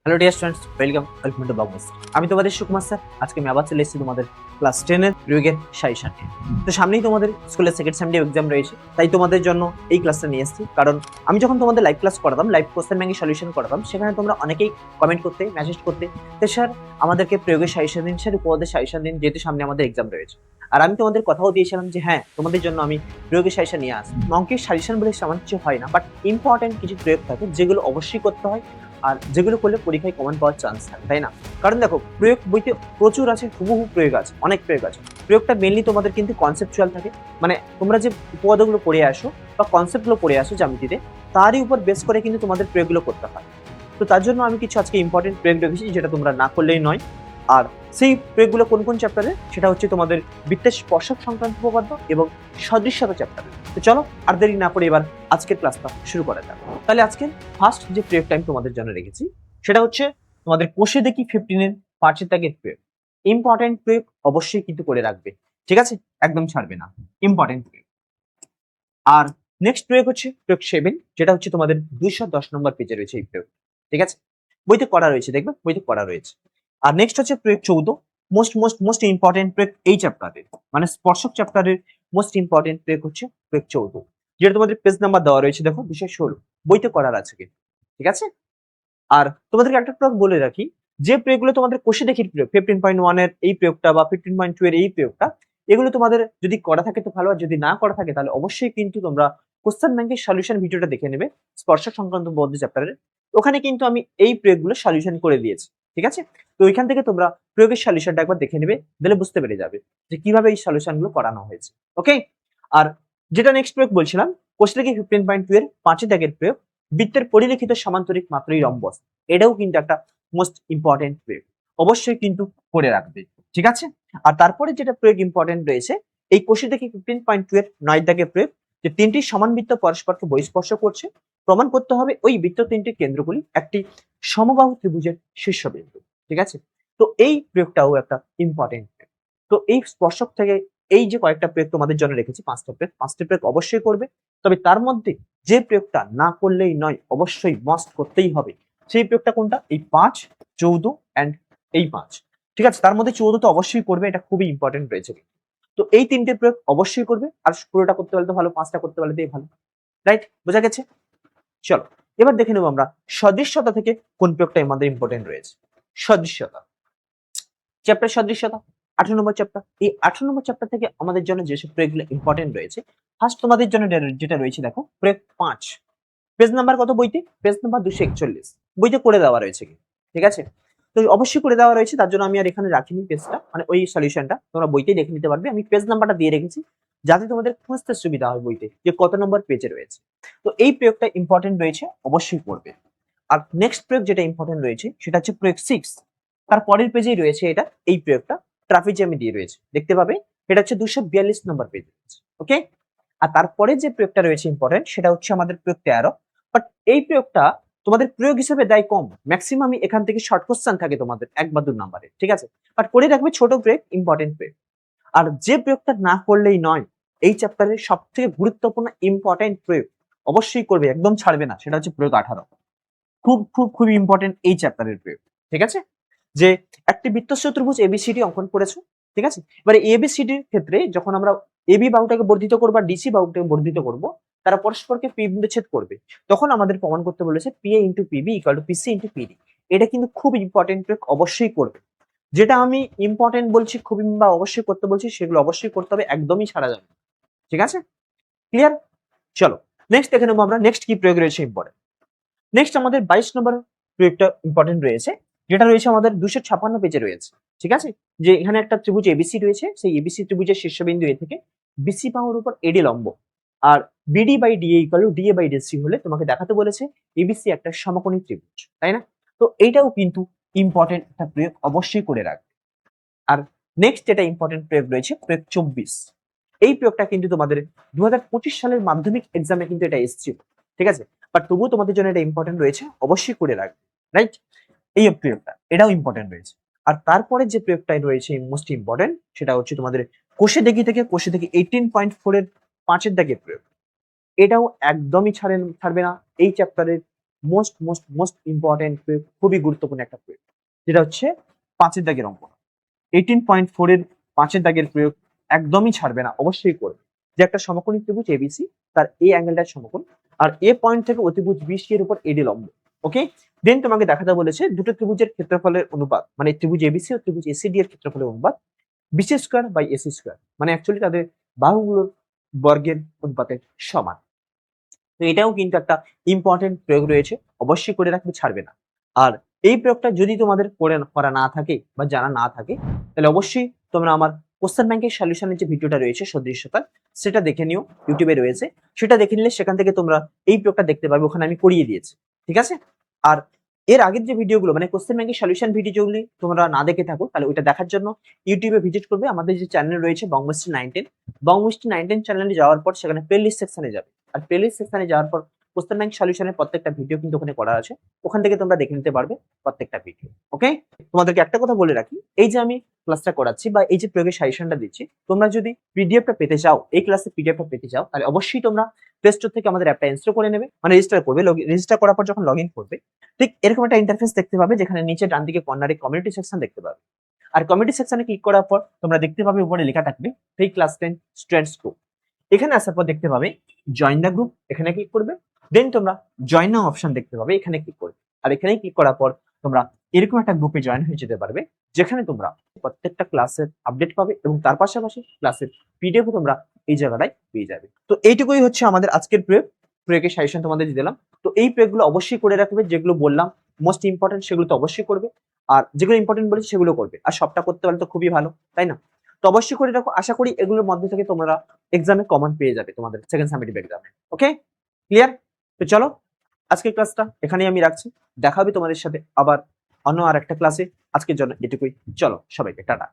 Hello dear students, welcome to Blogbuster. আমি তোমাদের Sukumar sir. আজকে আমি আবার চলে এসেছি তোমাদের ক্লাস 10 এর প্রয়োগের সাজেশন নিয়ে। তো সামনেই তোমাদের স্কুলের সেকেন্ড সেম এক্সাম রয়েছে, তাই তোমাদের জন্য এই ক্লাসটা নিয়ে এসেছি। কারণ আমি যখন তোমাদের লাইভ ক্লাস করাতাম, লাইভ কোশ্চেন ব্যাংকের সলিউশন করাতাম, সেখানে তোমরা অনেকেই কমেন্ট করতে, মেসেজ করতে যে স্যার আমাদেরকে প্রয়োগের সাজেশন দিন, স্যার উপপাদ্যের সাজেশন দিন, যেহেতু সামনে আমাদের এক্সাম রয়েছে। আর আমি তোমাদের কথাও দিয়েছিলাম যে হ্যাঁ, তোমাদের জন্য আমি প্রয়োগের সাজেশন নিয়ে আসবো। অঙ্কের সাজেশন বলে সামান্য কিছু হয় না, বাট ইম্পর্টেন্ট কিছু প্রয়োগ থাকে যেগুলো অবশ্যই করতে হয়, আর যেগুলো করলে পরীক্ষায় কমন পাওয়ার চান্স থাকে, তাই না? কারণ দেখো, প্রয়োগ বইতে প্রচুর আছে, হুবহু প্রয়োগ আছে, অনেক প্রয়োগ আছে। প্রয়োগটা মেনলি তোমাদের কিন্তু কনসেপচুয়াল থাকে, মানে তোমরা যে উপপাদ্যগুলো পড়ে আসো বা কনসেপ্টগুলো পড়ে আসো জ্যামিতিতে, তারই উপর বেস করে কিন্তু তোমাদের প্রয়োগগুলো করতে হয়। তো তার জন্য আমি কিছু আজকে ইম্পর্টেন্ট প্রয়োগ রেখেছি, যেটা তোমরা না করলেই নয়। আর সেই প্রয়োগগুলো কোন কোন চ্যাপ্টারে, সেটা হচ্ছে তোমাদের বৃত্তের স্পর্শক সংক্রান্ত উপপাদ্য এবং সদৃশ্যতা চ্যাপ্টারে। তো চলো আর দেরি না করে এবার আজকের ক্লাসটা শুরু করা যাক। তাহলে আজকে ফার্স্ট যে প্রয়োগটা আমি তোমাদের জন্য রেখেছি, সেটা হচ্ছে তোমাদের কোষে দেখি 15 এর পাঁচের দাগের প্রয়োগ। ইম্পর্টেন্ট প্রয়োগ অবশ্যই কিন্তু করে রাখবে, ঠিক আছে? একদম ছাড়বে না, ইম্পর্টেন্ট প্রয়োগ। আর নেক্সট প্রয়োগ হচ্ছে প্রয়োগ 7, যেটা হচ্ছে তোমাদের 210 নম্বর পেজে রয়েছে এই প্রয়োগ, ঠিক আছে? বইতে করা রয়েছে, দেখবে বইতে করা রয়েছে। আর নেক্সট হচ্ছে প্রয়োগ 14, মোস্ট ইম্পর্টেন্ট প্রয়োগ এই চ্যাপ্টারের, মানে স্পর্শক চ্যাপ্টারের মোস্ট ইম্পর্টেন্ট প্রয়োগ হচ্ছে প্রয়োগ 14, যেটা তোমাদের পেজ নাম্বার দেওয়া রয়েছে, দেখো 216, বইতে করার আছে কিন্তু, ঠিক আছে? আর তোমাদেরকে একটা প্রয়োগ বলে রাখি, যে প্রয়োগগুলো তোমাদের কোষে দেখি প্রয়োগ 15.1 এর এই প্রয়োগটা বা 15.2 এর এই প্রয়োগটা, এগুলো তোমাদের যদি করা থাকে তো ভালো, আর যদি না করা থাকে তাহলে অবশ্যই কিন্তু তোমরা কোশ্চেন ব্যাংকের সলিউশন ভিডিওটা দেখে নেবে, স্পর্শ সংক্রান্ত বদ্ধ চ্যাপ্টারের। ওখানে কিন্তু আমি এই প্রয়োগগুলো সলিউশন করে দিয়েছি, ঠিক আছে? তো ওইখান থেকে তোমরা প্রয়োগের সলিউশনটা একবার দেখে নেবে, দিলে বুঝতে পেরে যাবে যে কিভাবে এই সলিউশনগুলো করানো হয়েছে। ওকে? আর যেটা নেক্সট প্রয়োগ বলছিলাম, কোষে দেখি 15.2 এর 5 দাগের প্রয়োগ, বৃত্তের পরিলিখিত সমান্তরিক মাত্রই রম্বস। এটাও কিন্তু একটা মোস্ট ইম্পর্টেন্ট প্রয়োগ, অবশ্যই কিন্তু করে রাখবে, ঠিক আছে? আর তারপরে যেটা প্রয়োগ ইম্পর্টেন্ট রয়েছে, এই কোষে দেখি 15.2 এর 9 দাগের প্রয়োগ, যে তিনটি সমান বৃত্ত পরস্পরকে বহিঃস্পর্শ করছে, প্রমাণ করতে হবে ওই বৃত্ত তিনটির কেন্দ্রগুলি একটি সমবাহু ত্রিভুজের শীর্ষবিন্দু, ঠিক আছে? তো এই প্রয়োগটাও একটা ইম্পর্টেন্ট। তো এই স্পর্শক থেকে এই যে কয়েকটা প্রয়োগ তোমাদের জন্য রেখেছি, পাঁচটা প্রয়োগ অবশ্যই করবে। তবে তার মধ্যে যে প্রয়োগটা না করলেই নয়, অবশ্যই মাস্ট করতেই হবে, সেই প্রয়োগটা কোনটা? এই 5, 14 এন্ড এই 5, ঠিক আছে? তার মধ্যে 14 তো অবশ্যই করবে, এটা খুবই ইম্পর্টেন্ট রয়েছে। তো এই তিনটে প্রয়োগ অবশ্যই করবে, আর পুরোটা করতে পারলে তো ভালো, 5টা করতে পারলে তো ভালো, রাইট? বোঝা গেছে? চলো এবার দেখে নেবো আমরা সদৃশ্যতা থেকে কোন প্রয়োগটা আমাদের ইম্পর্টেন্ট রয়েছে। সদৃশ্যতা চ্যাপ্টার, সদৃশ্যতা 18 নম্বর চ্যাপ্টার। এই 18 নম্বর চ্যাপ্টার থেকে আমাদের জন্য যেসব প্রয়োগগুলো ইম্পর্টেন্ট রয়েছে, ফার্স্ট তোমাদের জন্য যেটা রয়েছে, দেখো প্রয়োগ 5, পেজ নাম্বার কত বইতে? পেজ নাম্বার 241, বইতে করে দেওয়া রয়েছে, ঠিক আছে? তো অবশ্যই করে দেওয়া রয়েছে, তার জন্য আমি আর এখানে রাখিনি পেজটা, মানে ওই সলিউশনটা তোমরা বইতেই দেখে নিতে পারবে। আমি পেজ নাম্বারটা দিয়ে রেখেছি যাতে তোমাদের খুঁজতে সুবিধা হয় বইতে যে কত নম্বর পেজে রয়েছে। তো এই প্রয়োগটা ইম্পর্টেন্ট রয়েছে, অবশ্যই পড়বে। আর নেক্সট প্রয়োগ যেটা ইম্পর্টেন্ট রয়েছে, সেটা হচ্ছে প্রয়োগ 6, তার পরের পেজেই রয়েছে এটা, এই প্রয়োগটা ট্রাপিজিয়ামে দিয়ে রয়েছে, দেখতে পাবে। এটা হচ্ছে 242 নম্বর পেজে রয়েছে, ওকে? আর তারপরে যে প্রয়োগটা রয়েছে ইম্পর্টেন্ট, সেটা হচ্ছে আমাদের প্রয়োগ 13। বাট এই প্রয়োগটা তোমাদের প্রয়োগ হিসেবে দেয় কম, ম্যাক্সিমাম এখান থেকে শর্ট কোশ্চেন থাকে তোমাদের 1 বা 2 নাম্বারে, ঠিক আছে? বাট করে রাখবে ছোট প্রয়োগ, ইম্পর্টেন্ট প্রয়োগ। আর যে প্রয়োগটা না করলেই নয়, এই চ্যাপ্টারের সব থেকে গুরুত্বপূর্ণ ইম্পর্টেন্ট প্রয়োগ অবশ্যই করবে, একদম ছাড়বে না, সেটা হচ্ছে প্রয়োগ 18। খুব খুব খুব ইম্পর্টেন্ট এই চ্যাপ্টারের প্রয়োগ, ঠিক আছে? যে একটি বৃত্ত চতুর্ভুজ এবিসিডি অঙ্কন করেছো, ঠিক আছে? এবারে এবিসিডির ক্ষেত্রে যখন আমরা এবি বাহুটাকে বর্ধিত করবো আর ডিসি বাহুটাকে বর্ধিত করব, তারা পরস্পরকে পি বিন্দু ছেদ করবে, তখন আমাদের প্রমাণ করতে বলেছে PA into PB equal to PC into PD. এটা কিন্তু খুব ইম্পর্টেন্ট প্রয়োগ, অবশ্যই করবে। যেটা আমি ইম্পর্টেন্ট বলছি, খুব বা অবশ্যই করতে বলছি, সেগুলো অবশ্যই করতে হবে, একদমই ছাড়া যাবে না, ঠিক আছে? ক্লিয়ার? চলো নেক্সট দেখে নেবো আমরা নেক্সট কি প্রয়োগ রয়েছে ইম্পর্টেন্ট। নেক্সট আমাদের 22 নম্বর প্রয়োগটা ইম্পর্টেন্ট রয়েছে, যেটা রয়েছে আমাদের 256 পেজে রয়েছে, ঠিক আছে? যে এখানে একটা ত্রিভুজ এবিসি রয়েছে, সেই এবিসি ত্রিভুজের শীর্ষবিন্দু এ থেকে বিসি বাহুর উপর এডি লম্ব, আর BD by DA equal to DA by DC হলে তোমাকে দেখাতে বলেছে এবিসি একটা সমকোণী ত্রিভুজ, তাই না? তো এইটাও কিন্তু ইম্পর্টেন্ট একটা প্রয়োগ, অবশ্যই করে রাখবে। আর নেক্সট যেটা ইম্পর্টেন্ট প্রয়োগ রয়েছে প্রয়োগ 24, এই প্রয়োগটা কিন্তু তোমাদের 2025 সালের মাধ্যমিক এক্সামে কিন্তু এটা এসেছিল, ঠিক আছে? বাট তবুও তোমাদের জন্য এটা ইম্পর্টেন্ট রয়েছে, অবশ্যই করে রাখবে, রাইট? এই প্রয়োগটা এটাও ইম্পর্টেন্ট রয়েছে। আর তারপরে যে প্রয়োগটা রয়েছে মোস্ট ইম্পর্টেন্ট, সেটা হচ্ছে তোমাদের কোষে দেখি থেকে কোষে দেখি 18.4 এর 5 দাগের প্রয়োগ। এটাও একদমই ছাড়বে না এই চ্যাপ্টারের মোস্ট মোস্ট মোস্ট ইম্পর্টেন্ট প্রয়োগ, খুবই গুরুত্বপূর্ণ একটা প্রয়োগ, যেটা হচ্ছে 5 এর দাগের অঙ্ক। 18.4 এর 5 এর দাগের প্রয়োগ একদমই ছাড়বে না, অবশ্যই করবে। যে একটা সমকোণী ত্রিভুজ এবিসি, তার এই অ্যাঙ্গেলটার সমকোণ, আর এ পয়েন্ট থেকে অতিভুজ বিসি এর উপর এডি লম্ব। ওকে, দেন তোমাকে দেখাতে বলেছে দুটো ত্রিভুজের ক্ষেত্রফলের অনুপাত, মানে ত্রিভুজ এবিসি ও ত্রিভুজ এসিডি এর ক্ষেত্রফলের অনুপাত BC square by AC square, মানে অ্যাকচুয়ালি তাদের বাহুগুলোর বর্গের অনুপাতের সমান। তো এটাও কিন্তু একটা ইম্পর্টেন্ট প্রয়োগ রয়েছে, অবশ্যই করে রাখবে, ছাড়বে না। আর এই প্রয়োগটা যদি তোমাদের করা না থাকে বা জানা না থাকে, তাহলে অবশ্যই তোমরা আমার কোশ্চেন ব্যাংকের সলিউশনের যে ভিডিওটা রয়েছে সদৃশ্যতা, সেটা দেখে নিও, ইউটিউবে রয়েছে, সেটা দেখে নিলে সেখান থেকে তোমরা এই প্রয়োগটা দেখতে পাবে, ওখানে আমি করিয়ে দিয়েছি, ঠিক আছে। আর এর আগের যে ভিডিওগুলো, মানে কোশ্চেন ব্যাংকের সলিউশন ভিডিও যেগুলি তোমরা না দেখে থাকো, তাহলে ওইটা দেখার জন্য ইউটিউবে ভিজিট করবে। আমাদের যে চ্যানেল রয়েছে বঙ্গমিস্ট্রি 910, বঙ্গমিস্ট্রি 910 চ্যানেলে যাওয়ার পর সেখানে প্লেলিস্ট সেকশনে যাবে, আর প্লেলিস্ট সেকশনে যাওয়ার পর কোশ্চেন ব্যাংক সলিউশনের প্রত্যেকটা ভিডিও কিন্তু ওখানে করা আছে, ওখান থেকে তোমরা দেখে নিতে পারবে প্রত্যেকটা ভিডিও। ওকে, তোমাদেরকে একটা কথা বলে রাখি, এই যে আমি ক্লাসটা করাচ্ছি বা এই যে প্রয়োগের সাজেশনটা দিচ্ছি, তোমরা যদি পিডিএফটা পেতে চাও, এই ক্লাসে পিডিএফটা পেতে চাও, তাহলে অবশ্যই তোমরা প্লে স্টোর থেকে আমাদের অ্যাপটা ইনস্টল করে নেবে, মানে রেজিস্টার করবে। রেজিস্টার করার পর যখন লগ ইন করবে, ঠিক এরকম একটা ইন্টারফেস দেখতে পাবে, যেখানে নিচে ডান দিকে কর্নারে কমিউনিটি সেকশন দেখতে পাবে। আর কমিউনিটি সেকশনে ক্লিক করার পর তোমরা দেখতে পাবে উপরে লেখা থাকবে ফ্রি ক্লাস 10 স্টুডেন্টস গ্রুপ। এখানে আসার পর দেখতে পাবে জয়েন দ্য গ্রুপ, এখানে ক্লিক করবে। দেন তোমরা জয়েন নাও অপশন দেখতে পাবে, এখানে ক্লিক করবে। আর এখানে ক্লিক করার পর তোমরা এরকম একটা গ্রুপে জয়েন হয়ে যেতে পারবে, যেখানে তোমরা প্রত্যেকটা ক্লাসের আপডেট পাবে এবং তার পাশাপাশি ক্লাসের পিডিএফ তোমরা এই জায়গাটায় পেয়ে যাবে। তো এইটুকুই হচ্ছে আমাদের আজকের প্রয়োগের সাজেশন তোমাদের দিয়ে দিলাম। তো এই প্রয়োগগুলো অবশ্যই করে রাখবে, যেগুলো বললাম মোস্ট ইম্পর্টেন্ট সেগুলো তো অবশ্যই করবে, আর যেগুলো ইম্পর্টেন্ট বলেছি সেগুলো করবে, আর সবটা করতে পারলে তো খুবই ভালো, তাই না? তো অবশ্যই করে রাখো, আশা করি এগুলোর মধ্যে থেকে তোমরা এক্সামে কমন পেয়ে যাবে তোমাদের সেকেন্ড সামেটিভ এক্সামে। ওকে, ক্লিয়ার? তো চলো, আজকের ক্লাসটা এখানেই আমি রাখছি, দেখা হবে তোমাদের সাথে আবার অন্য আর একটা ক্লাসে। আজকের জন্য এটুকুই, চলো সবাইকে টাটা।